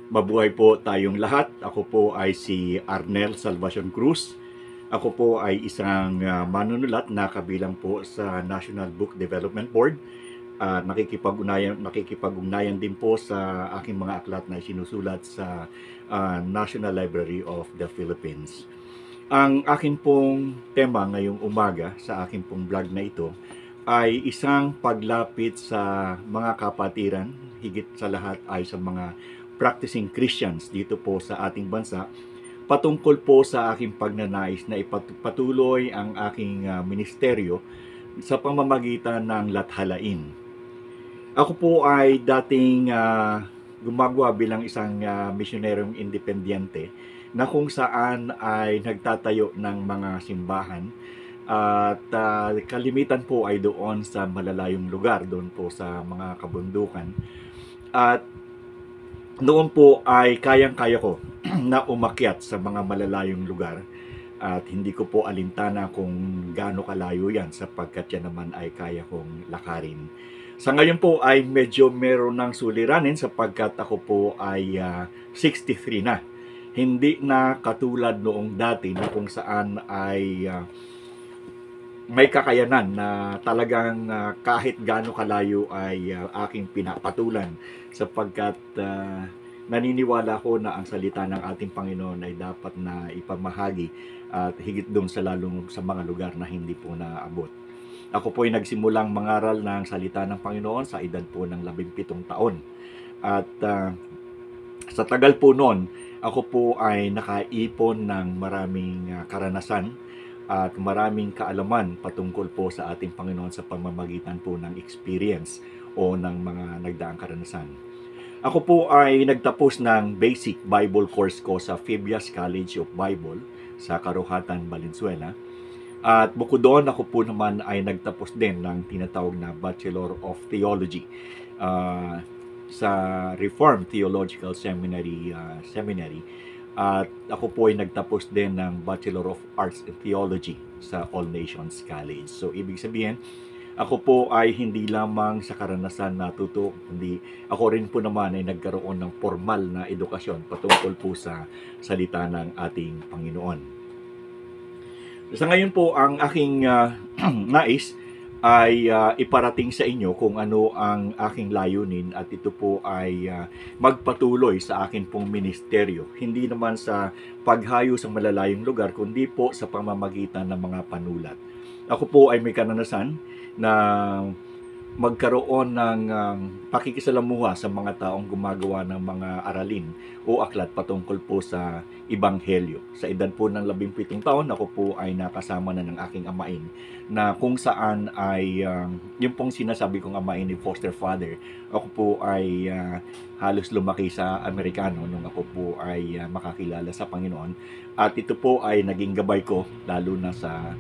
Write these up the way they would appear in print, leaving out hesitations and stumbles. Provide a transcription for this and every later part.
Mabuhay po tayong lahat. Ako po ay si Arnel Salvacion Cruz. Ako po ay isang manunulat na kabilang po sa National Book Development Board. Nakikipag-ugnayan din po sa aking mga aklat na sinusulat sa National Library of the Philippines. Ang akin pong tema ngayong umaga sa akin pong vlog na ito ay isang paglapit sa mga kapatiran, higit sa lahat ay sa mga practicing Christians dito po sa ating bansa, patungkol po sa aking pagnanais na ipatuloy ang aking ministeryo sa pamamagitan ng lathalain. Ako po ay dating gumagawa bilang isang misyoneryong independyente na kung saan ay nagtatayo ng mga simbahan at kalimitan po ay doon sa malalayong lugar, doon po sa mga kabundukan. At noon po ay kayang-kaya ko na umakyat sa mga malalayong lugar at hindi ko po alintana kung gaano kalayo yan sapagkat yan naman ay kaya kong lakarin. Sa ngayon po ay medyo meron ng suliranin sapagkat ako po ay 63 na. Hindi na katulad noong dati na kung saan ay may kakayanan na talagang kahit gaano kalayo ay aking pinapatulan sapagkat naniniwala ko na ang salita ng ating Panginoon ay dapat na ipamahagi at higit doon sa lalong sa mga lugar na hindi po naaabot. Ako po ay nagsimulang mangaral ng salita ng Panginoon sa edad po ng 17 taon. At sa tagal po noon, ako po ay nakaipon ng maraming karanasan at maraming kaalaman patungkol po sa ating Panginoon sa pamamagitan po ng experience o ng mga nagdaang karanasan. Ako po ay nagtapos ng basic Bible course ko sa Phoebus College of Bible sa Karuhatan, Valenzuela. At bukod doon, ako po naman ay nagtapos din ng tinatawag na Bachelor of Theology sa Reformed Theological Seminary. At ako po ay nagtapos din ng Bachelor of Arts in Theology sa All Nations College. So, ibig sabihin, ako po ay hindi lamang sa karanasan natuto, kundi ako rin po naman ay nagkaroon ng formal na edukasyon patungkol po sa salita ng ating Panginoon. Sa ngayon po, ang aking nais ay iparating sa inyo kung ano ang aking layunin at ito po ay magpatuloy sa akin pong ministeryo. Hindi naman sa paghayo sa malalayong lugar, kundi po sa pamamagitan ng mga panulat. Ako po ay may karanasan na magkaroon ng pakikisalamuha sa mga taong gumagawa ng mga aralin o aklat patungkol po sa Ebanghelyo. Sa edad po ng 17 taon, ako po ay nakasama na ng aking amain na kung saan ay yung pong sinasabi kong amain ni foster father, ako po ay halos lumaki sa Amerikano nung ako po ay makakilala sa Panginoon. At ito po ay naging gabay ko lalo na sa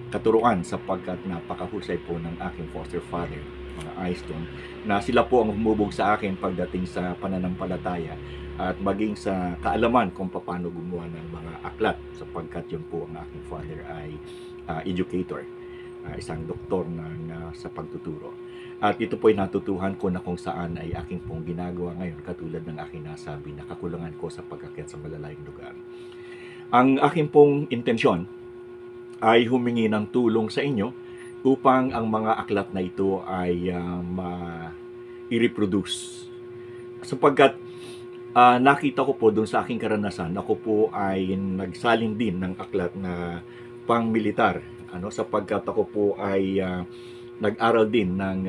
katuruan sapagkat napakahusay po ng aking foster father, mga Aiston, na sila po ang humubog sa akin pagdating sa pananampalataya at maging sa kaalaman kung paano gumawa ng mga aklat sapagkat yun po ang aking father ay educator, isang doktor sa pagtuturo. At ito po ay natutuhan ko na kung saan ay aking pong ginagawa ngayon katulad ng aking nasabi na kakulangan ko sa pag-akyat sa malalayong lugar. Ang aking pong intensyon ay humingi ng tulong sa inyo upang ang mga aklat na ito ay i-reproduce. Sapagkat nakita ko po doon sa aking karanasan, ako po ay nagsalin din ng aklat na pang-militar. Sapagkat ako po ay nag-aral din ng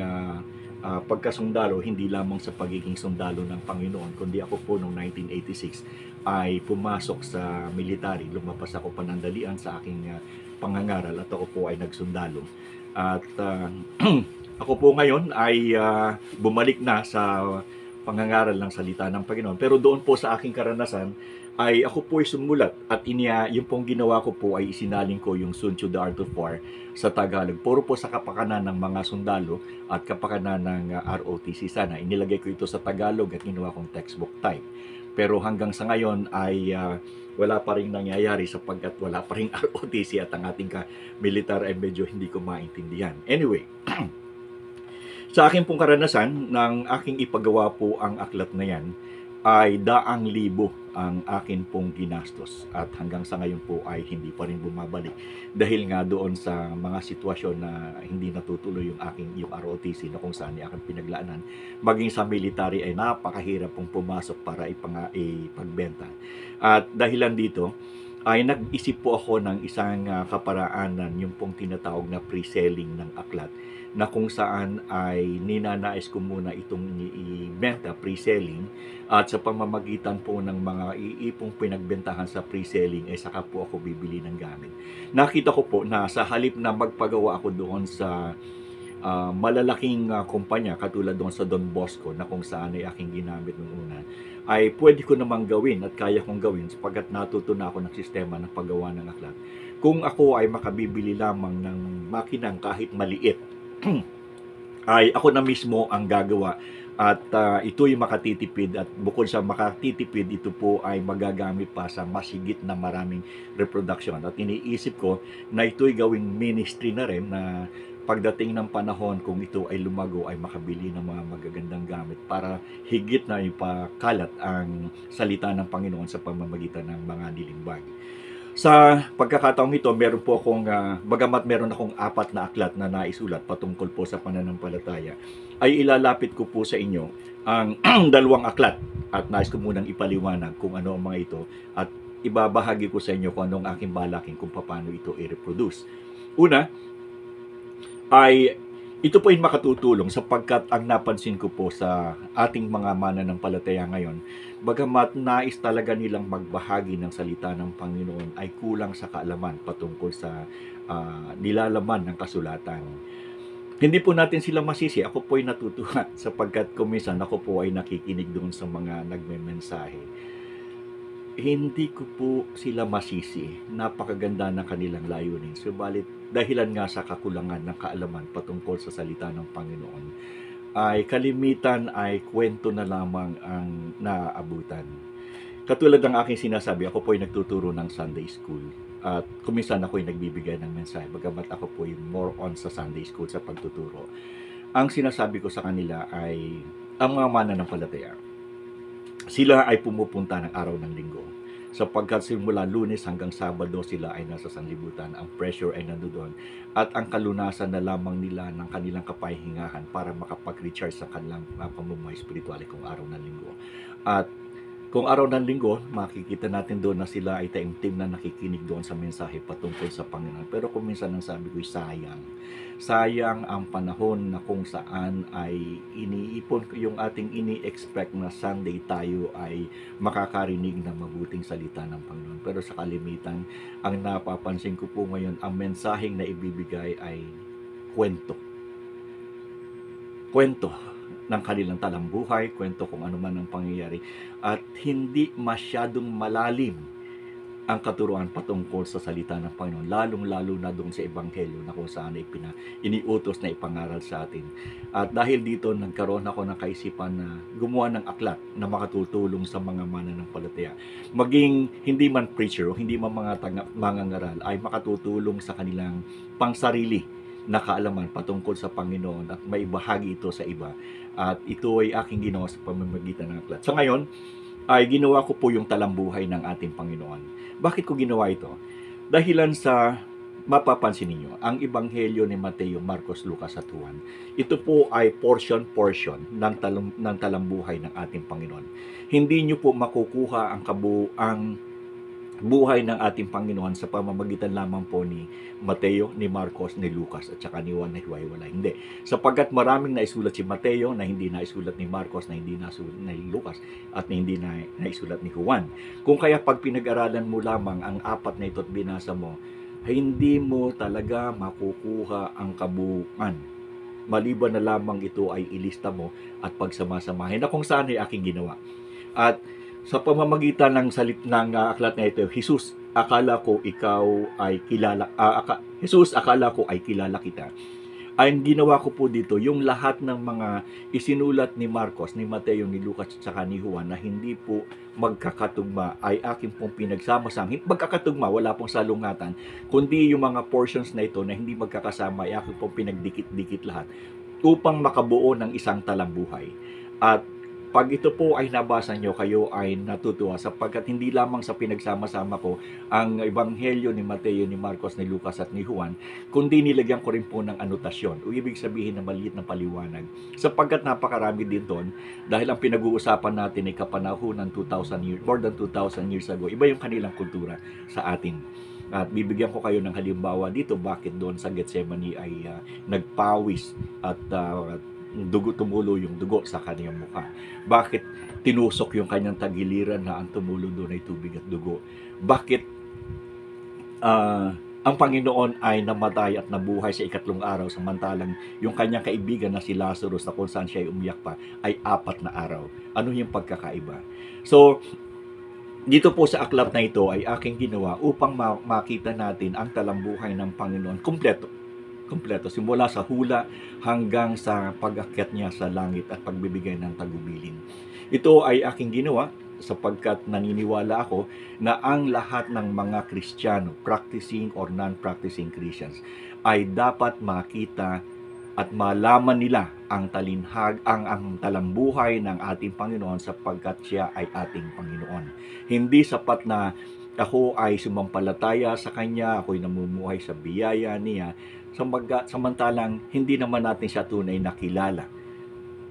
pagkasundalo, hindi lamang sa pagiging sundalo ng Panginoon, kundi ako po noong 1986 ay pumasok sa military. Lumabas ako panandalian sa aking pangangaral at ako po ay nagsundalo. At ako po ngayon ay bumalik na sa pangangaral ng salita ng Panginoon. Pero doon po sa aking karanasan ay ako po ay sumulat at yung pong ginawa ko po ay isinaling ko yung Sun Tzu The Art of War sa Tagalog. Puro po sa kapakanan ng mga sundalo at kapakanan ng ROTC sana. Inilagay ko ito sa Tagalog at ginawa kong textbook type. Pero hanggang sa ngayon ay wala pa rin nangyayari sapagkat wala pa rin ROTC at ang ating militar ay medyo hindi ko maintindihan. Anyway, sa akin pong karanasan ng aking ipagawa po ang aklat na yan, ay daang libo ang akin pong ginastos at hanggang sa ngayon po ay hindi pa rin bumabalik dahil nga doon sa mga sitwasyon na hindi natutuloy yung ROTC na kung saan aking pinaglaanan, maging sa military ay napakahirap pong pumasok para ipagbenta. At dahilan dito ay nag-isip po ako ng isang kaparaanan, yung pong tinatawag na pre-selling ng aklat, na kung saan ay ninanais ko muna itong ibenta, pre-selling, at sa pamamagitan po ng mga iipong pinagbentahan sa pre-selling ay saka po ako bibili ng gamit. Nakita ko po na sa halip na magpagawa ako doon sa malalaking kumpanya katulad doon sa Don Bosco na kung saan ay aking ginamit noong una, ay pwede ko namang gawin at kaya kong gawin sapagkat natuto na ako ng sistema ng paggawa ng aklat. Kung ako ay makabibili lamang ng makinang kahit maliit, ay ako na mismo ang gagawa at ito'y makatitipid, at bukod sa makatitipid, ito po ay magagamit pa sa mas higit na maraming reproduction. At iniisip ko na ito'y gawing ministry na rin, na pagdating ng panahon kung ito ay lumago ay makabili ng mga magagandang gamit para higit na ipakalat ang salita ng Panginoon sa pamamagitan ng mga nilimbag. Sa pagkakataong ito, meron po akong, bagamat meron akong 4 na aklat na naisulat patungkol po sa pananampalataya, ay ilalapit ko po sa inyo ang 2 aklat at nais ko munang ipaliwanag kung ano ang mga ito at ibabahagi ko sa inyo kung ano ang aking balakin kung paano ito i-reproduce. Una, ay ito po ay makatutulong sapagkat ang napansin ko po sa ating mga mananampalataya ngayon, bagamat nais talaga nilang magbahagi ng salita ng Panginoon, ay kulang sa kaalaman patungkol sa nilalaman ng kasulatan. Hindi po natin sila masisi. Ako po ay natutuwa sapagkat kuminsan ako po ay nakikinig doon sa mga nagme-mensahe. Hindi ko po sila masisi. Napakaganda ng kanilang layunin. Subalit, dahilan nga sa kakulangan ng kaalaman patungkol sa salita ng Panginoon, ay kalimitan ay kwento na lamang ang naaabutan. Katulad ng aking sinasabi, ako po ay nagtuturo ng Sunday School. At kuminsan ako ay nagbibigay ng mensahe, bagamat ako po ay more on sa Sunday School sa pagtuturo. Ang sinasabi ko sa kanila ay, ang mga mananampalataya, sila ay pumupunta ng araw ng linggo. Sapagkat simula Lunes hanggang Sabado sila ay nasa sanlibutan, ang pressure ay nandoon, at ang kalunasan na lamang nila ng kanilang kapahingahan para makapag-recharge sa kanilang pamumuhay spiritual kung araw ng linggo. At kung araw ng linggo, makikita natin doon na sila ay taimtim na nakikinig doon sa mensahe patungkol sa Panginoon. Pero kung minsan ang sabi ko, sayang. Sayang ang panahon na kung saan ay iniipon yung ating ini-expect na Sunday tayo ay makakarinig ng mabuting salita ng Panginoon. Pero sa kalimitan, ang napapansin ko po ngayon, ang mensaheng na ibibigay ay kwento. Kwento ng kanilang talambuhay, kwento kung ano man ang pangyayari, at hindi masyadong malalim ang katuruan patungkol sa salita ng Panginoon, lalong-lalo na doon sa Ebanghelyo na kung saan ay iniutos na ipangaral sa atin. At dahil dito, nagkaroon ako ng kaisipan na gumawa ng aklat na makatutulong sa mga mananampalataya. Maging hindi man preacher o hindi man mga mangangaral, ay makatutulong sa kanilang pangsarili na kaalaman patungkol sa Panginoon at maibahagi ito sa iba. At ito ay aking ginawa sa pamamagitan ng aklat. Sa ngayon, ay ginawa ko po yung talambuhay ng ating Panginoon. Bakit ko ginawa ito? Dahilan sa mapapansin ninyo, ang Ebanghelyo ni Mateo, Marcos, Lucas at Juan, ito po ay portion ng talambuhay ng ating Panginoon. Hindi nyo po makukuha ang kabuuang buhay ng ating Panginoon sa pamamagitan lamang po ni Mateo, ni Marcos, ni Lucas at saka ni Juan na hiwa-hiwalay. Hindi. Sapagkat maraming naisulat si Mateo na hindi naisulat ni Marcos, na hindi naisulat ni Lucas at na hindi naisulat ni Juan. Kung kaya pag pinag-aralan mo lamang ang 4 na ito at binasa mo, hindi mo talaga makukuha ang kabuuan. Maliban na lamang ito ay ilista mo at pagsamasamahin na kung saan ay aking ginawa. At sa pamamagitan ng aklat na ito, Jesus, akala ko ay kilala kita. Ang ginawa ko po dito, yung lahat ng mga isinulat ni Marcos, ni Mateo, ni Lucas at saka ni Juan na hindi po magkakatugma ay akin pong pinagsama-sama. Magkakatugma, wala pong salungatan, kundi yung mga portions na ito na hindi magkakasama ay akin pong pinagdikit-dikit lahat upang makabuo ng isang talambuhay. At pag ito po ay nabasa nyo, kayo ay natutuwa sapagkat hindi lamang sa pinagsama-sama ko ang ebanghelyo ni Mateo, ni Marcos, ni Lucas at ni Juan, kundi nilagyan ko rin po ng anotasyon o ibig sabihin na maliit na paliwanag sapagkat napakarami din doon dahil ang pinag-uusapan natin ay kapanahunan 2,000 years, more than 2,000 years ago. Iba yung kanilang kultura sa atin. At bibigyan ko kayo ng halimbawa dito bakit doon sa Gethsemane ay nagpawis at dugo, tumulo yung dugo sa kanyang mukha. Bakit tinusok yung kanyang tagiliran na ang tumulo doon ay tubig at dugo? Bakit ang Panginoon ay namatay at nabuhay sa ikatlong araw samantalang yung kanyang kaibigan na si Lazarus na kung saan siya ay umiyak pa ay 4 na araw? Ano yung pagkakaiba? So, dito po sa aklat na ito ay aking ginawa upang makita natin ang talambuhay ng Panginoon kompleto. Simula sa hula hanggang sa pag-akyat niya sa langit at pagbibigay ng tagubilin. Ito ay aking ginawa sapagkat naniniwala ako na ang lahat ng mga Kristiyano, practicing or non-practicing Christians, ay dapat makita at malaman nila ang talambuhay ng ating Panginoon sapagkat siya ay ating Panginoon. Hindi sapat na ako ay sumampalataya sa Kanya, ako'y namumuhay sa biyaya niya, samantalang hindi naman natin siya tunay nakilala.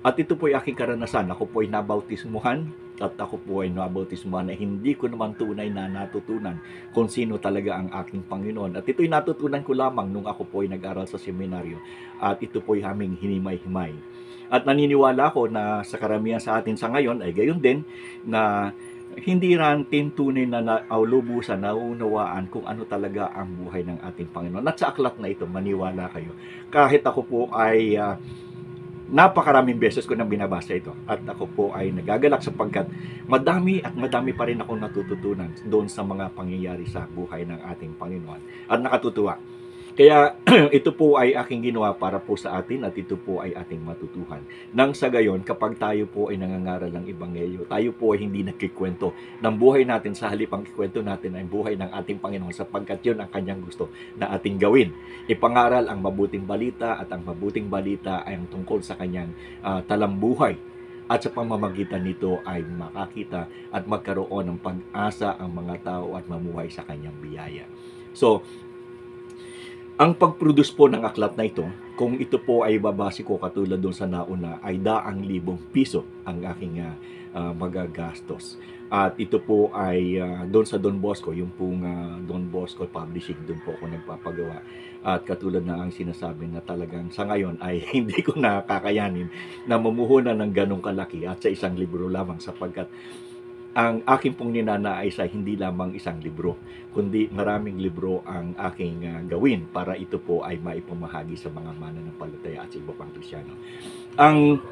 At ito po ay aking karanasan. Ako po ay nabautismuhan at ako po ay nabautismuhan na hindi ko naman tunay na natutunan kung sino talaga ang aking Panginoon. At ito ay natutunan ko lamang nung ako po ay nag-aral sa seminaryo at ito po ay aming hinimay-himay. At naniniwala ko na sa karamihan sa atin sa ngayon ay gayon din na hindi natin tunay na lubusan naunawaan kung ano talaga ang buhay ng ating Panginoon. At sa aklat na ito, maniwala kayo. Kahit ako po ay napakaraming beses ko nang binabasa ito at ako po ay nagagalak sapagkat madami pa rin akong natututunan doon sa mga pangyayari sa buhay ng ating Panginoon at nakatutuwa. Kaya ito po ay aking ginawa para po sa atin at ito po ay ating matutuhan. Nang sa gayon, kapag tayo po ay nangangaral ng Ebanghelyo, tayo po ay hindi nagkikwento ng buhay natin sa halip ang kikwento natin ay buhay ng ating Panginoon sapagkat yun ang kanyang gusto na ating gawin. Ipangaral ang mabuting balita at ang mabuting balita ay ang tungkol sa kanyang talambuhay. At sa pamamagitan nito ay makakita at magkaroon ng pag-asa ang mga tao at mamuhay sa kanyang biyaya. So, ang pag-produce po ng aklat na ito, kung ito po ay babase ko katulad doon sa nauna, ay 100,000 piso ang aking magagastos. At ito po ay doon sa Don Bosco, yung pong Don Bosco Publishing, doon po ako nagpapagawa. At katulad na ang sinasabi na talagang sa ngayon ay hindi ko nakakayanin na mamuhunan ng ganong kalaki at sa isang libro lamang sapagkat ang aking pong ninanais ay hindi lamang isang libro, kundi maraming libro ang aking gawin para ito po ay maipamahagi sa mga mananampalataya at sa iba pang Kristiyano. Ang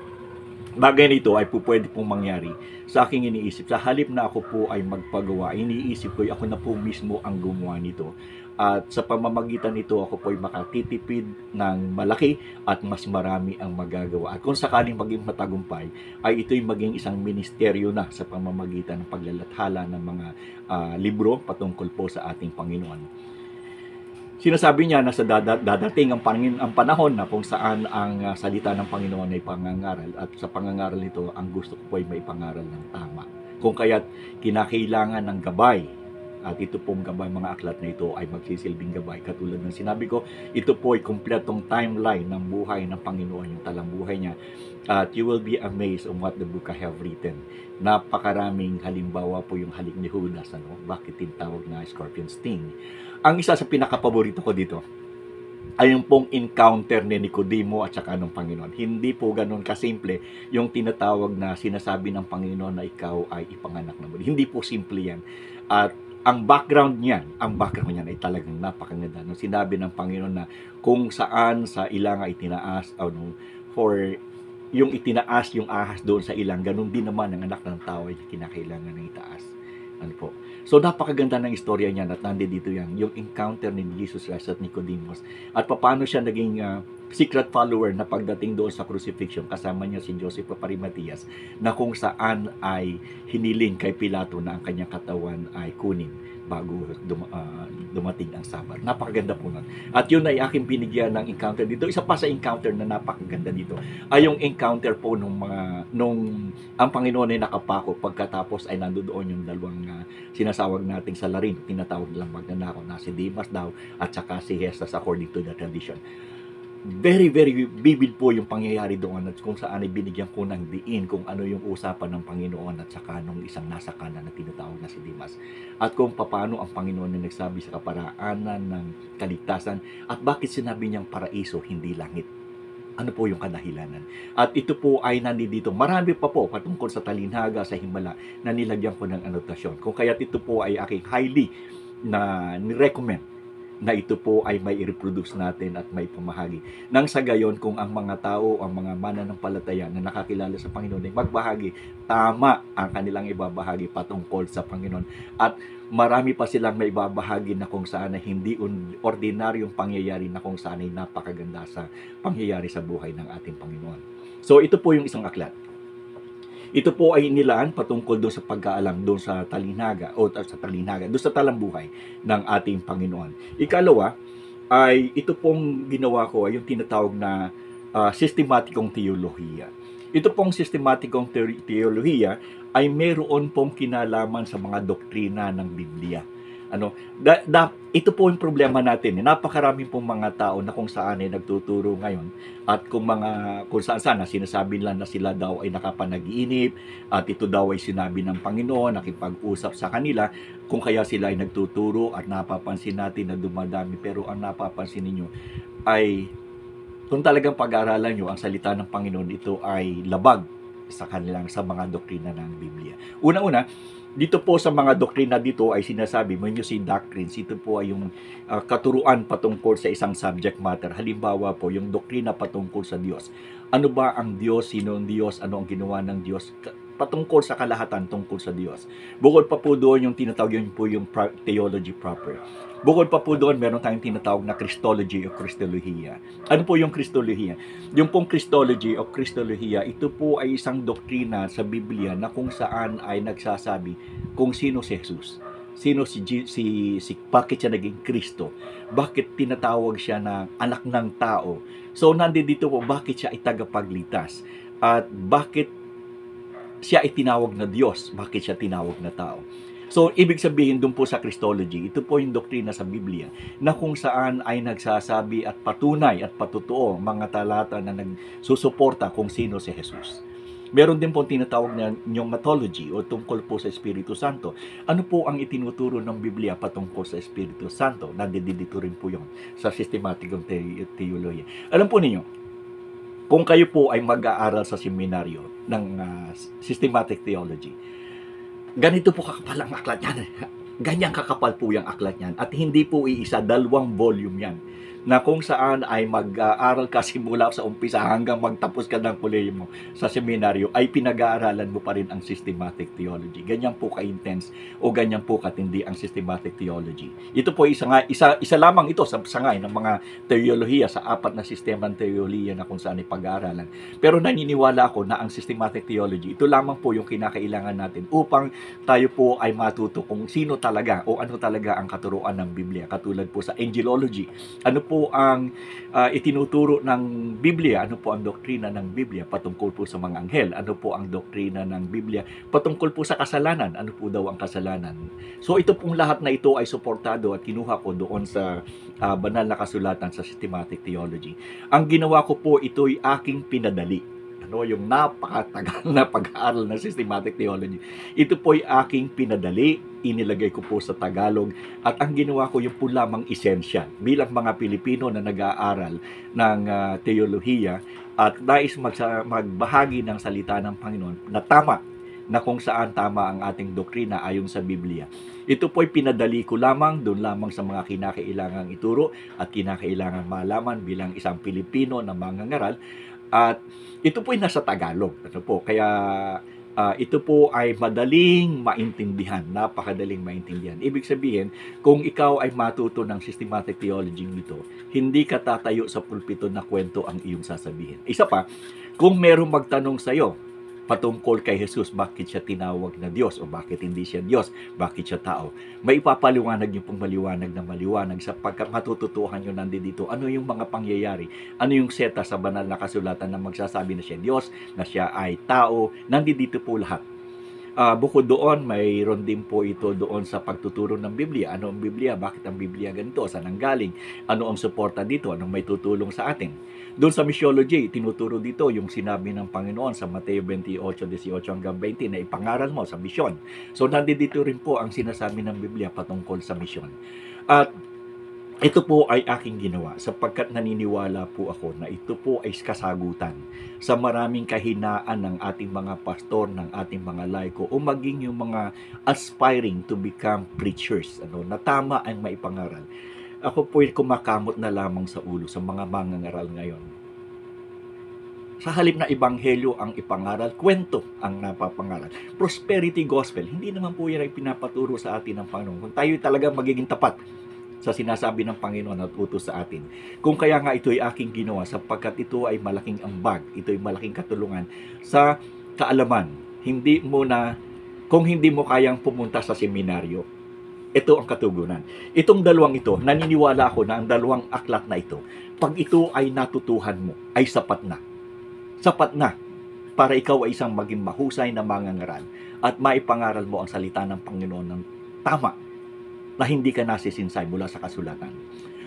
bagay nito ay po pwede pong mangyari sa aking iniisip. Sa halip na ako po ay magpagawa, iniisip ko ako na po mismo ang gumawa nito. At sa pamamagitan nito ako po ay makatitipid ng malaki at mas marami ang magagawa. At kung sakaling maging matagumpay, ay ito'y maging isang ministeryo na sa pamamagitan ng paglalathala ng mga libro patungkol po sa ating Panginoon. Sinasabi niya na sa dadating ang panahon na kung saan ang salita ng Panginoon ay pangangaral at sa pangangaral nito ang gusto ko po ay maipangaral ng tama. Kung kaya't kinakailangan ng gabay at ito pong gabay, mga aklat na ito ay magsisilbing gabay. Katulad ng sinabi ko, ito po ay kumpletong timeline ng buhay ng Panginoon, yung talambuhay niya. At you will be amazed on what the book I have written. Napakaraming halimbawa po yung halik ni Judas. Bakit tinatawag na scorpion sting? Ang isa sa pinakapaborito ko dito ay yung pong encounter ni Nicodemo at saka ng Panginoon. Hindi po ganun kasimple yung tinatawag na sinasabi ng Panginoon na ikaw ay ipanganak na muli. Hindi po simple yan. At ang background niyan ay talagang napakaganda. Nung sinabi ng Panginoon na kung saan sa ilang ay itinaas, for yung itinaas yung ahas doon sa ilang, ganun din naman ang anak ng tao ay kinakailangan ng itaas. Po. So napakaganda ng istorya niya at nandito yan, yung encounter ni Jesus Christ at Nicodemus at paano siya naging secret follower na pagdating doon sa crucifixion kasama niya si Joseph of Arimatheas na kung saan ay hiniling kay Pilato na ang kanyang katawan ay kunin bago dumating ang Sabat. Napakaganda po nun. At yun ay aking binigyan ng encounter dito. Isa pa sa encounter na napakaganda dito ay yung encounter po nung ang Panginoon ay nakapako pagkatapos ay nandoon yung dalawang sinasawag nating salarin, tinatawag nilang magnanakaw na si Demas daw at saka si Jesus according to the tradition. Very, very vivid po yung pangyayari doon at kung saan ay binigyan ko ng diin kung ano yung usapan ng Panginoon at saka nung isang nasa kanan na tinatawag na si Demas. At kung paano ang Panginoon na nagsabi sa kaparaanan ng kaligtasan at bakit sinabi niyang paraiso, hindi langit. Ano po yung kadahilanan? At ito po ay nandito. Marami pa po patungkol sa talinhaga, sa himala na nilagyan ko ng anotasyon. Kung kaya't ito po ay aking highly na ni-recommend na ito po ay may i-reproduce natin at may pamahagi. Nang sa gayon, kung ang mga tao, ang mga mananampalataya na nakakilala sa Panginoon ay magbahagi, tama ang kanilang ibabahagi patungkol sa Panginoon. At marami pa silang may ibabahagi na kung saan ay hindi ordinaryong pangyayari na kung saan ay napakaganda sa pangyayari sa buhay ng ating Panginoon. So ito po yung isang aklat. Ito po ay nilaan patungkol doon sa pagkaalam doon sa talinhaga doon sa talambuhay ng ating Panginoon. Ikalawa ay ito pong ginawa ko ay yung tinatawag na sistematikong teolohiya. Ito pong sistematikong teolohiya ay meron pong kinalaman sa mga doktrina ng Biblia. Ito po yung problema natin. Napakaraming pong mga tao na kung saan ay nagtuturo ngayon at kung saan sinasabi lang na sila daw ay nakapanaginip at ito daw ay sinabi ng Panginoon, nakipag-usap sa kanila, kung kaya sila ay nagtuturo at napapansin natin na dumadami. Pero ang napapansin ninyo ay kung talagang pag-aaralan nyo ang salita ng Panginoon, ito ay labag sa mga doktrina ng Biblia. Una-una, dito po sa mga doktrina dito ay sinasabi, when you see doctrines, ito po ay yung katuruan patungkol sa isang subject matter. Halimbawa po, yung doktrina patungkol sa Diyos. Ano ba ang Diyos? Sino ang Diyos? Ano ang ginawa ng Diyos? Patungkol sa kalahatan tungkol sa Diyos. Bukod pa po doon yung tinatawag yun po yung theology proper. Bukod pa po doon, meron tayong tinatawag na Christology o Christolohiya. Ano po yung Christolohiya? Yung pong Christology o Christolohiya, ito po ay isang doktrina sa Biblia na kung saan ay nagsasabi kung sino si Jesus. Sino bakit siya naging Kristo? Bakit tinatawag siya na anak ng tao? So, nandito po, bakit siya ay tagapagligtas? At bakit siya ay tinawag na Diyos? Bakit siya tinawag na tao? So, ibig sabihin doon po sa Christology, ito po yung doktrina sa Biblia na kung saan ay nagsasabi at patunay at patutuo mga talata na nagsusuporta kung sino si Jesus. Meron din po tinatawag na pneumatology o tungkol po sa Espiritu Santo. Ano po ang itinuturo ng Biblia patungkol sa Espiritu Santo? Nandito rin po yun sa systematic theology. Alam po ninyo, kung kayo po ay mag-aaral sa seminaryo ng systematic theology, ganito po kakapal ang aklat yan. Ganyang kakapal po yung aklat yan. At hindi po iisa, 2 volume yan. Na kung saan ay mag-aaral ka simula sa umpisa hanggang magtapos ka ng kolehiyo mo sa seminaryo, ay pinag-aaralan mo pa rin ang systematic theology. Ganyan po ka-intense o ganyan po katindi ang systematic theology. Ito po isa lamang ito sa sangay ng mga teolohiya sa 4 na sistema ng teolohiya na kung saan ay pag-aaralan. Pero naniniwala ako na ang systematic theology, ito lamang po yung kinakailangan natin upang tayo po ay matuto kung sino talaga o ano talaga ang katuruan ng Biblia. Katulad po sa angelology. Ano po ang itinuturo ng Biblia? Ano po ang doktrina ng Biblia patungkol po sa mga anghel? Ano po ang doktrina ng Biblia patungkol po sa kasalanan? Ano po daw ang kasalanan? So ito pong lahat na ito ay suportado at kinuha ko doon sa banal na kasulatan sa systematic theology. Ang ginawa ko po, ito'y aking pinadali. Yung napakatagal na pag-aaral ng systematic theology. Ito po'y aking pinadali, inilagay ko po sa Tagalog, at ang ginawa ko yung po lamang esensya bilang mga Pilipino na nag-aaral ng teolohiya at nais magbahagi ng salita ng Panginoon na tama, na kung saan tama ang ating doktrina ayon sa Biblia. Ito po'y pinadali ko lamang doon lamang sa mga kinakailangang ituro at kinakailangan malaman bilang isang Pilipino na mangangaral. At ito po ay nasa Tagalog. Kaya ito po ay madaling maintindihan, napakadaling maintindihan. Ibig sabihin, kung ikaw ay matuto ng systematic theology nito, hindi ka tatayo sa pulpito na kwento ang iyong sasabihin. Isa pa, kung merong magtanong sa iyo patungkol kay Jesus, bakit siya tinawag na Diyos o bakit hindi siya Diyos, bakit siya tao. May ipapaliwanag niyo pong maliwanag na maliwanag sapagkat matututuhan niyo nandito ano yung mga pangyayari, ano yung seta sa banal na kasulatan na magsasabi na siya Diyos, na siya ay tao, nandito po lahat. Bukod doon, mayroon din po ito doon sa pagtuturo ng Biblia. Ano ang Biblia? Bakit ang Biblia ganito? Saan ang galing? Ano ang suporta dito? Anong may tutulong sa atin? Doon sa missiology, tinuturo dito yung sinabi ng Panginoon sa Mateo 28:18 hanggang 20 na ipangaral mo sa misyon. So, nandito rin po ang sinasabi ng Biblia patungkol sa misyon. At ito po ay aking ginawa sapagkat naniniwala po ako na ito po ay kasagutan sa maraming kahinaan ng ating mga pastor, ng ating mga laiko o maging yung mga aspiring to become preachers, na tama ang maipangaral. Ako po ay kumakamot na lamang sa ulo sa mga mangangaral ngayon. Sa halip na ebanghelyo ang ipangaral, kwento ang napapangaral. Prosperity gospel, hindi naman po yan ay pinapaturo sa atin ng Panginoon. Kung tayo talagang magiging tapat sa sinasabi ng Panginoon at utos sa atin. Kung kaya nga ito ay aking ginawa sapagkat ito ay malaking ambag, ito ay malaking katulungan sa kaalaman. Kung hindi mo kayang pumunta sa seminaryo, ito ang katugunan. Itong dalawang ito, naniniwala ako na ang dalawang aklat na ito, pag ito ay natutuhan mo, ay sapat na. Sapat na para ikaw ay isang maging mahusay na mangangaral at maipangaral mo ang salita ng Panginoon ng tama, na hindi ka nasisinsay mula sa kasulatan.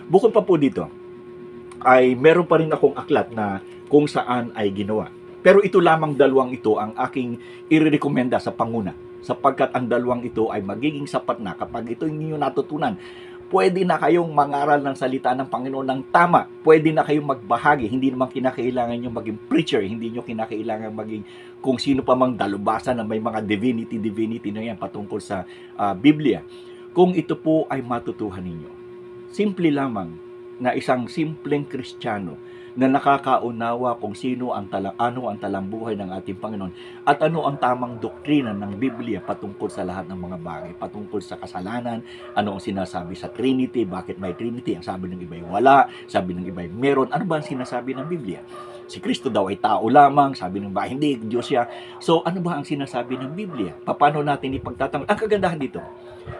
Bukod pa po dito, ay meron pa rin akong aklat na kung saan ay ginawa. Pero ito lamang dalawang ito ang aking irerekomenda sa panguna, sapagkat ang dalawang ito ay magiging sapat na kapag ito yung natutunan. Pwede na kayong mangaral ng salita ng Panginoon ng tama. Pwede na kayong magbahagi. Hindi naman kinakailangan nyo maging preacher. Hindi nyo kinakailangan maging kung sino pa mang dalubasa na may mga divinity na yan patungkol sa Biblia. Kung ito po ay matutuhan ninyo, simple lamang na isang simpleng Kristiyano na nakakaunawa kung ano ang talambuhay ng ating Panginoon at ano ang tamang doktrina ng Biblia patungkol sa lahat ng mga bagay, patungkol sa kasalanan, ano ang sinasabi sa Trinity, bakit may Trinity, ang sabi ng iba ay wala, sabi ng iba ay meron, ano ba ang sinasabi ng Biblia? Si Kristo daw ay tao lamang, sabi ng iba, hindi, Diyos siya. So, ano ba ang sinasabi ng Biblia? Paano natin ipagtatanggol? Ang kagandahan dito,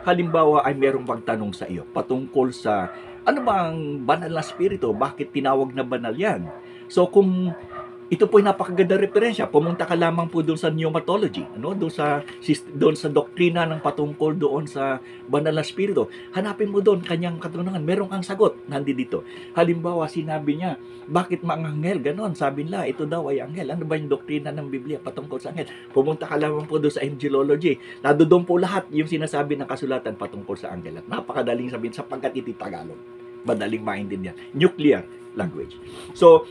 halimbawa ay merong magtanong sa iyo patungkol sa ano ba ang banal na spirito? Bakit tinawag na banal yan? So kung ito po ay napakaganda referensya, pumunta ka lamang po doon sa pneumatology, doon sa doktrina ng patungkol doon sa banal na spirito. Hanapin mo doon kanyang katanungan, meron kang sagot nandito. Halimbawa, sinabi niya, bakit mga anghel? Ganon, sabi nila, ito daw ay anghel. Ano ba yung doktrina ng Biblia patungkol sa anghel? Pumunta ka lamang po doon sa angelology. Doon po lahat yung sinasabi ng kasulatan patungkol sa anghel. At napakadaling sabihin sapagkat iti Tagalog. Madaling maintindihan. Nuclear language. So,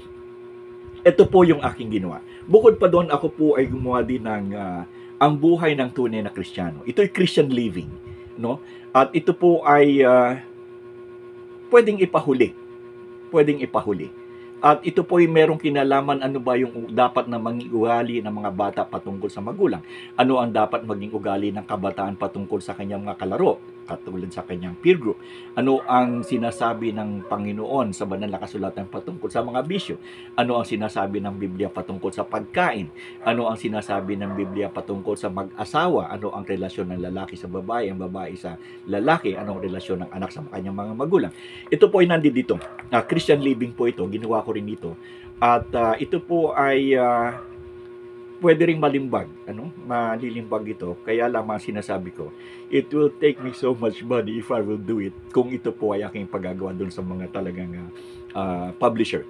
ito po yung aking ginawa. Bukod pa doon, ako po ay gumawa din ng ang buhay ng tunay na Kristiyano. Ito ay Christian living, no? At ito po ay pwedeng ipahuli. At ito po ay merong kinalaman ano ba yung dapat na maging ugali ng mga bata patungkol sa magulang. Ano ang dapat maging ugali ng kabataan patungkol sa kanyang mga kalaro, katulad sa kanyang peer group. Ano ang sinasabi ng Panginoon sa banal na kasulatan patungkol sa mga bisyo. Ano ang sinasabi ng Biblia patungkol sa pagkain. Ano ang sinasabi ng Biblia patungkol sa mag-asawa. Ano ang relasyon ng lalaki sa babae, ang babae sa lalaki. Ano ang relasyon ng anak sa kanyang mga magulang. Ito po ay nandito. Christian living po ito. Ginawa ko rin ito. At ito po ay pwede ring malimbag, malilimbag ito. Kaya lamang sinasabi ko, it will take me so much money if I will do it. Kung ito po ay aking paggagawa doon sa mga talagang publisher.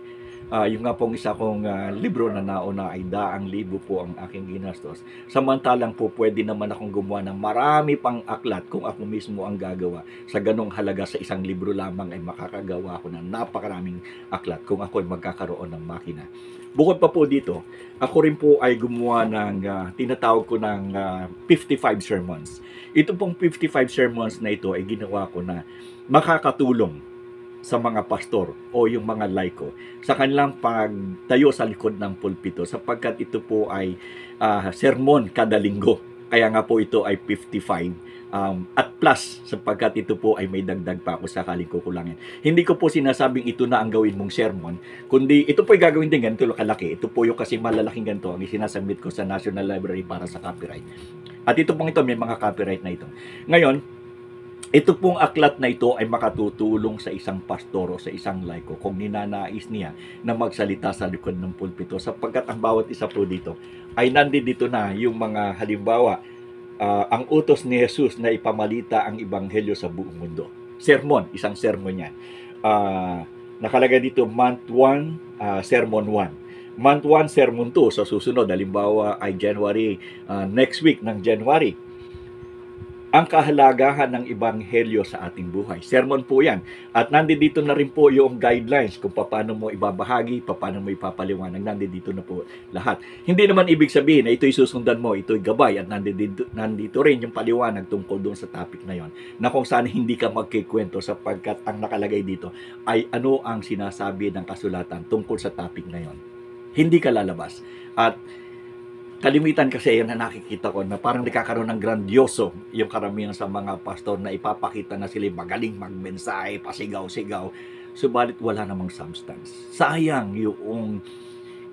Yung nga pong isa kong libro na nauna ay 100,000 po ang aking ginastos. Samantalang po pwede naman akong gumawa ng marami pang aklat kung ako mismo ang gagawa. Sa ganong halaga sa isang libro lamang ay makakagawa ako ng napakaraming aklat kung ako ay magkakaroon ng makina. Bukod pa po dito, ako rin po ay gumawa ng tinatawag ko ng 55 sermons. Ito pong 55 sermons na ito ay ginawa ko na makakatulong sa mga pastor o yung mga laiko sa kanilang pagtayo sa likod ng pulpito sapagkat ito po ay sermon kada linggo. Kaya nga po ito ay 55 at plus sapagkat ito po ay may dagdag pa ako sakaling kukulangin. Hindi ko po sinasabing ito na ang gawin mong sermon, kundi ito po ay gagawin din ganito kalaki. Ito po yung kasi malalaking ganito ang isinasubmit ko sa National Library para sa copyright. At ito pong ito, may mga copyright na ito. Ngayon, ito pong aklat na ito ay makatutulong sa isang pastor o sa isang laiko kung ninanais niya na magsalita sa likod ng pulpito, sapagkat ang bawat isa po dito ay nandito na yung mga halimbawa, ang utos ni Jesus na ipamalita ang ebanghelyo sa buong mundo. Sermon, isang sermon yan. Nakalagay dito, month 1, sermon 1. Month 1, sermon 2. So susunod, halimbawa ay January, next week ng January. Ang kahalagahan ng ebanghelyo sa ating buhay. Sermon po yan. At nandito na rin po yung guidelines kung paano mo ibabahagi, paano mo ipapaliwanag. Nandito na po lahat. Hindi naman ibig sabihin na ito'y susundan mo, ito'y gabay, at nandito rin yung paliwanag tungkol doon sa topic na yon, na kung saan hindi ka magkikwento, sapagkat ang nakalagay dito ay ano ang sinasabi ng kasulatan tungkol sa topic na yon. Hindi ka lalabas. At kalimitan kasi yan na nakikita ko na parang nakakaroon ng grandioso yung karamihan sa mga pastor na ipapakita na sila magaling magmensahe, pasigaw-sigaw, subalit wala namang substance. Sayang yung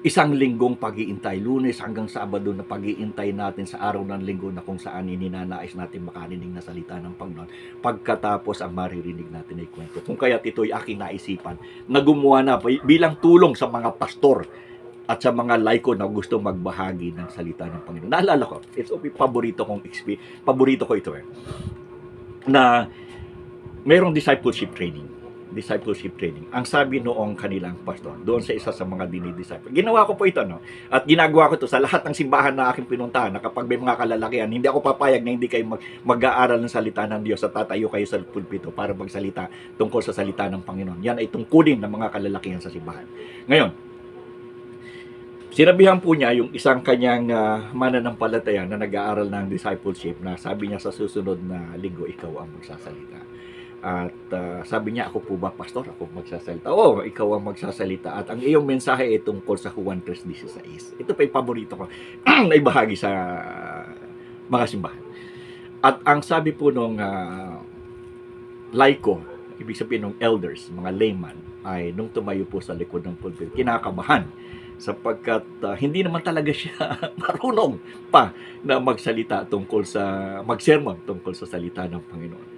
isang linggong pag-iintay, Lunes hanggang Sabado na pag-iintay natin sa araw ng linggo na kung saan ininanais natin makarinig na salita ng Panginoon, pagkatapos ang maririnig natin ay kwento. Kung kaya't ito'y aking naisipan na gumawa na bilang tulong sa mga pastor at sa mga laiko na gusto magbahagi ng salita ng Panginoon. Naalala ko, it's paborito ko ito na mayroong discipleship training. Ang sabi noong kanilang pastor, doon sa isa sa mga dinidisciple. Ginawa ko po ito, no? At ginagawa ko ito sa lahat ng simbahan na aking pinuntahan, na kapag may mga kalalakihan, hindi ako papayag na hindi kayo mag-aaral ng salita ng Diyos at tatayo kayo sa pulpito para magsalita tungkol sa salita ng Panginoon. Yan ay tungkulin ng mga kalalakihan sa simbahan. Ngayon, sinabihan po niya yung isang kanyang mananampalataya na nag-aaral ng discipleship na sabi niya sa susunod na linggo, ikaw ang magsasalita. At sabi niya, ako po ba, pastor? Ako magsasalita? Oo, ikaw ang magsasalita. At ang iyong mensahe ay tungkol sa Juan 3:16. Ito pa yung paborito ko na ibahagi sa mga simbahan. At ang sabi po nung laiko, ibig sabihin ng elders, mga layman, ay nung tumayo po sa likod ng pulpit, kinakabahan sapagkat hindi naman talaga siya marunong pa na magsalita tungkol sa magsermon tungkol sa salita ng Panginoon.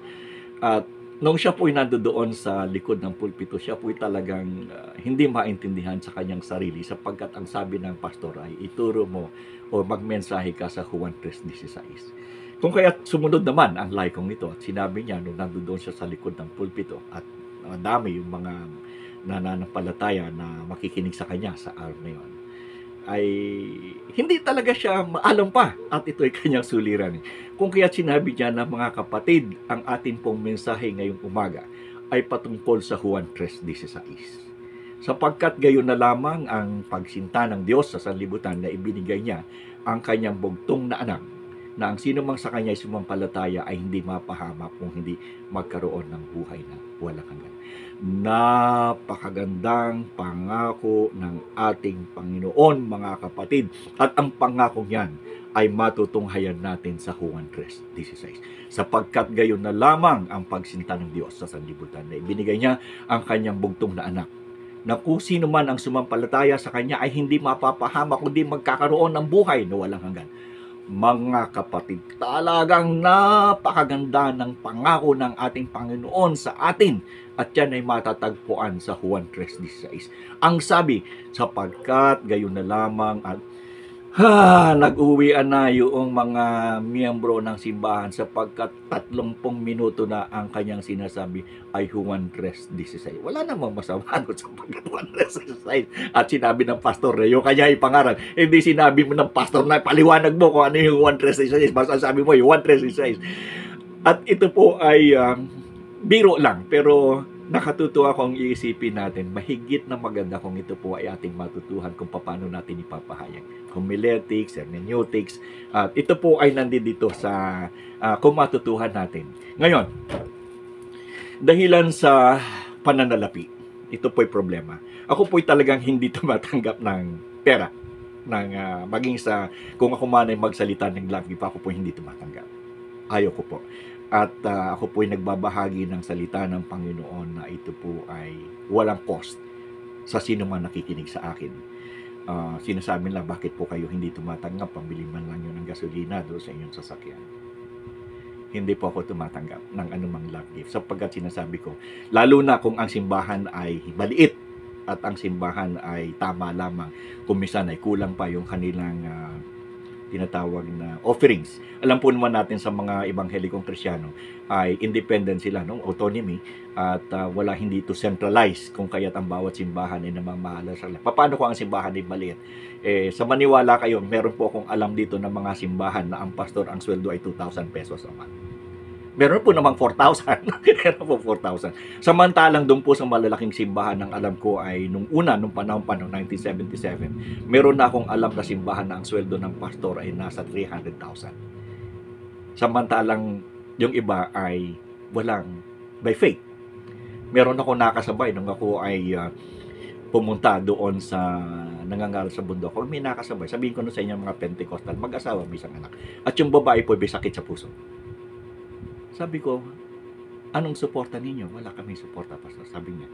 At nung siya po'y nandoon sa likod ng pulpito, siya po'y talagang hindi maintindihan sa kanyang sarili, sapagkat ang sabi ng pastor ay ituro mo o magmensahe ka sa Juan 3:16. Kung kaya sumunod naman ang laikong ito at sinabi niya nung nandoon siya sa likod ng pulpito at dami yung mga nananampalataya na makikinig sa kanya sa araw na yun, ay hindi talaga siya maalam pa at ito ay kanyang suliran. Kung kaya sinabi niya na, mga kapatid, ang atin pong mensahe ngayong umaga ay patungkol sa Juan 3:16. Sapagkat gayon na lamang ang pagsinta ng Diyos sa sanlibutan na ibinigay niya ang kanyang bugtong na anak, na ang sino mang sa kanya ay sumampalataya ay hindi mapahamak kung hindi magkaroon ng buhay na walang hanggan. Napakagandang pangako ng ating Panginoon, mga kapatid. At ang pangako niyan ay matutunghayan natin sa Juan 3:16. Sapagkat gayon na lamang ang pagsinta ng Diyos sa sanlibutan na ibinigay niya ang kanyang bugtong na anak, na kung sino man ang sumampalataya sa kanya ay hindi mapapahamak kundi magkakaroon ng buhay na walang hanggan. Mga kapatid, talagang napakaganda ng pangako ng ating Panginoon sa atin, at yan ay matatagpuan sa Juan 3:16. Ang sabi, sapagkat gayon na lamang at nag-uwian na yung mga miyembro ng simbahan, sapagkat 30 minuto na ang kanyang sinasabi ay Juan 3:16. Wala namang masama doon sapagkat Juan 3:16. At sinabi ng pastor na yung kanya ipangaral. Hindi sinabi mo ng pastor na paliwanag mo kung ano yung Juan 3:16. Basta sabi mo yung Juan 3:16. At ito po ay biro lang, pero nakatutuwa kung iisipin natin, mahigit na maganda kung ito po ay ating matutuhan kung paano natin ipapahayag. Homiletics, hermeneutics, at ito po ay nandito sa kung matutuhan natin. Ngayon, dahilan sa pananalapi, ito po'y problema. Ako po'y talagang hindi tumatanggap ng pera, ng maging sa, kung ako man ay magsalita ng language, ako po'y hindi tumatanggap. Ayaw ko po. At ako po ay nagbabahagi ng salita ng Panginoon na ito po ay walang cost sa sino man nakikinig sa akin. Sinasabi nila, bakit po kayo hindi tumatanggap? Pambili man lang yun ng gasolina doon sa inyong sasakyan. Hindi po ako tumatanggap ng anumang love gift sapagkat sinasabi ko, lalo na kung ang simbahan ay maliit at ang simbahan ay tama lamang, kung minsan ay kulang pa yung kanilang tinatawag na offerings. Alam po naman natin sa mga ebanghelikong Kristyano ay independent sila, no? Autonomy, at wala, hindi ito centralized, kung kaya't ang bawat simbahan ay namamahala sa kanila. Paano kung ang simbahan ay maliit? Sa maniwala kayo, meron po akong alam dito ng mga simbahan na ang pastor ang sweldo ay 2,000 pesos a month. Meron po namang 4,000. Meron po 4,000. Samantalang doon po sa malalaking simbahan, ang alam ko ay nung panahon pa, noong 1977, meron na akong alam na simbahan na ang sweldo ng pastor ay nasa 300,000. Samantalang yung iba ay walang by faith. Meron ako nakasabay nung ako ay pumunta doon sa nangangaral sa bundok. Kung may nakasabay, sabihin ko na sa inyo mga Pentecostal, mag-asawa, may isang anak. At yung babae po may sakit sa puso. Sabi ko, anong suporta ninyo? Wala kaming suporta, pastor. Sabi niya,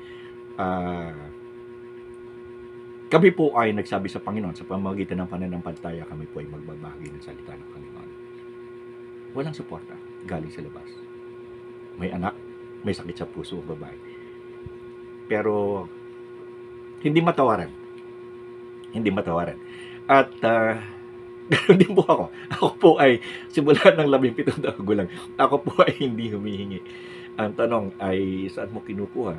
kami po ay nagsabi sa Panginoon, sa pamamagitan ng pananampalataya, kami po ay magbabahagi ng salita ng Panginoon. Walang suporta, galing sa labas. May anak, may sakit sa puso, babae. Pero, hindi matawaran. Hindi matawaran. At, ganoon din po ako. Ako po ay, simula ng 17 taong gulang, ako po ay hindi humihingi. Ang tanong ay, saan mo kinukuha?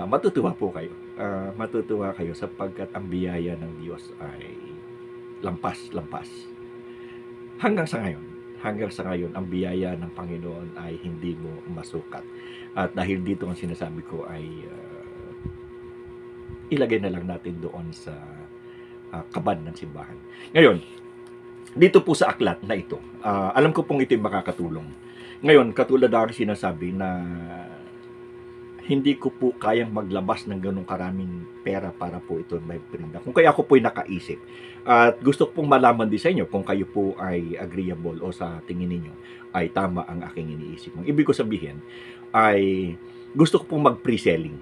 Matutuwa po kayo. Matutuwa kayo sapagkat ang biyaya ng Diyos ay lampas-lampas. Hanggang sa ngayon, ang biyaya ng Panginoon ay hindi mo masukat. At dahil dito ang sinasabi ko ay, ilagay na lang natin doon sa kaban ng simbahan. Ngayon, dito po sa aklat na ito, alam ko pong ito'y makakatulong. Ngayon, katulad na aking sinasabi na hindi ko po kayang maglabas ng ganong karaming pera para po ito may prinda. Kung kaya ako po'y nakaisip. At gusto ko pong malaman din sa inyo kung kayo po ay agreeable o sa tingin ninyo ay tama ang aking iniisip. Ang ibig ko sabihin ay gusto ko pong mag-pre-selling.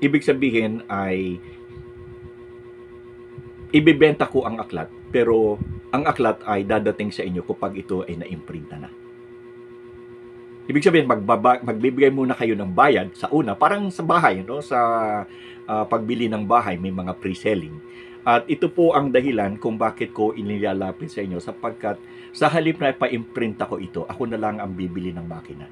Ibig sabihin ay ibibenta ko ang aklat, pero ang aklat ay dadating sa inyo kapag ito ay na-imprinta na. Ibig sabihin, magbibigay muna kayo ng bayad sa una, parang sa bahay, no? Sa pagbili ng bahay, may mga pre-selling. At ito po ang dahilan kung bakit ko inilalapit sa inyo, sapagkat sa halip na ipa-imprinta ko ito, ako na lang ang bibili ng makina.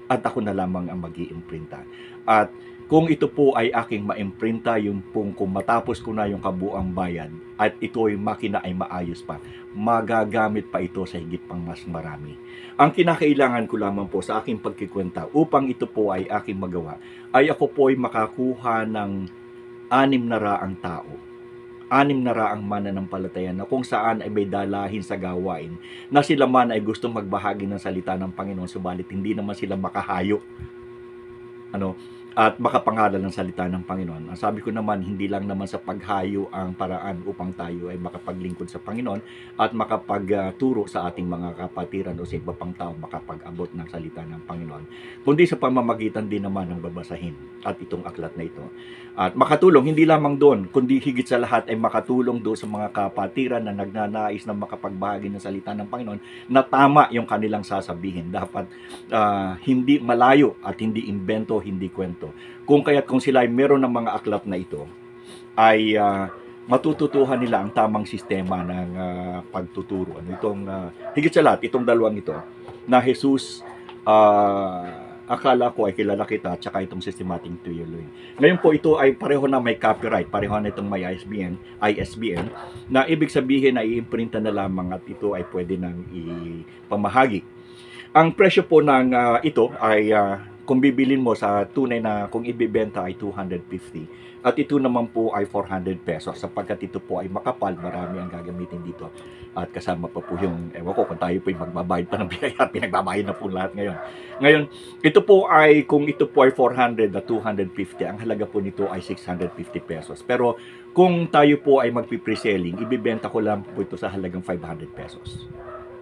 At ako na lamang ang mag-i-imprinta. At kung ito po ay aking ma-imprinta, yung kung matapos ko na yung kabuang bayad, at ito ay makina ay maayos pa, magagamit pa ito sa higit pang mas marami. Ang kinakailangan ko lamang po sa aking pagkikwenta upang ito po ay aking magawa, ay ako po ay makakuha ng 600 tao. 600 mananampalataya na kung saan ay may dalahin sa gawain, na sila man ay gustong magbahagi ng salita ng Panginoon, subalit hindi naman sila makahayo. At makapangaral ng salita ng Panginoon. Ang sabi ko naman, hindi lang naman sa paghayo ang paraan upang tayo ay makapaglingkod sa Panginoon at makapagturo sa ating mga kapatiran o sa iba pang tao makapag-abot ng salita ng Panginoon, kundi sa pamamagitan din naman ng babasahin at itong aklat na ito. At makatulong, hindi lamang doon, kundi higit sa lahat ay makatulong doon sa mga kapatiran na nagnanais na makapagbahagi ng salita ng Panginoon na tama yung kanilang sasabihin. Dapat hindi malayo at hindi invento, hindi kwento. Kung sila ay meron ng mga aklat na ito, ay matututuhan nila ang tamang sistema ng pagtuturo. Higit sa lahat, itong dalawang ito, na Jesus, akala ko ay kilala kita, at saka itong systematic theology. Ngayon po, ito ay pareho na may copyright, pareho na itong may ISBN, na ibig sabihin na i-imprinta na lamang at ito ay pwede nang ipamahagi. Ang presyo po ng ito ay kung bibilin mo sa tunay na kung ibibenta ay 250 at ito naman po ay 400 pesos sapagkat ito po ay makapal, marami ang gagamitin dito at kasama pa po yung ewan ko kung tayo po ay magbabayad pa ng biyaya, pinagbabayad na po lahat ngayon ito po ay kung ito po ay 400 at 250, ang halaga po nito ay 650 pesos, pero kung tayo po ay magpi-pre-selling, ibibenta ko lang po ito sa halagang 500 pesos.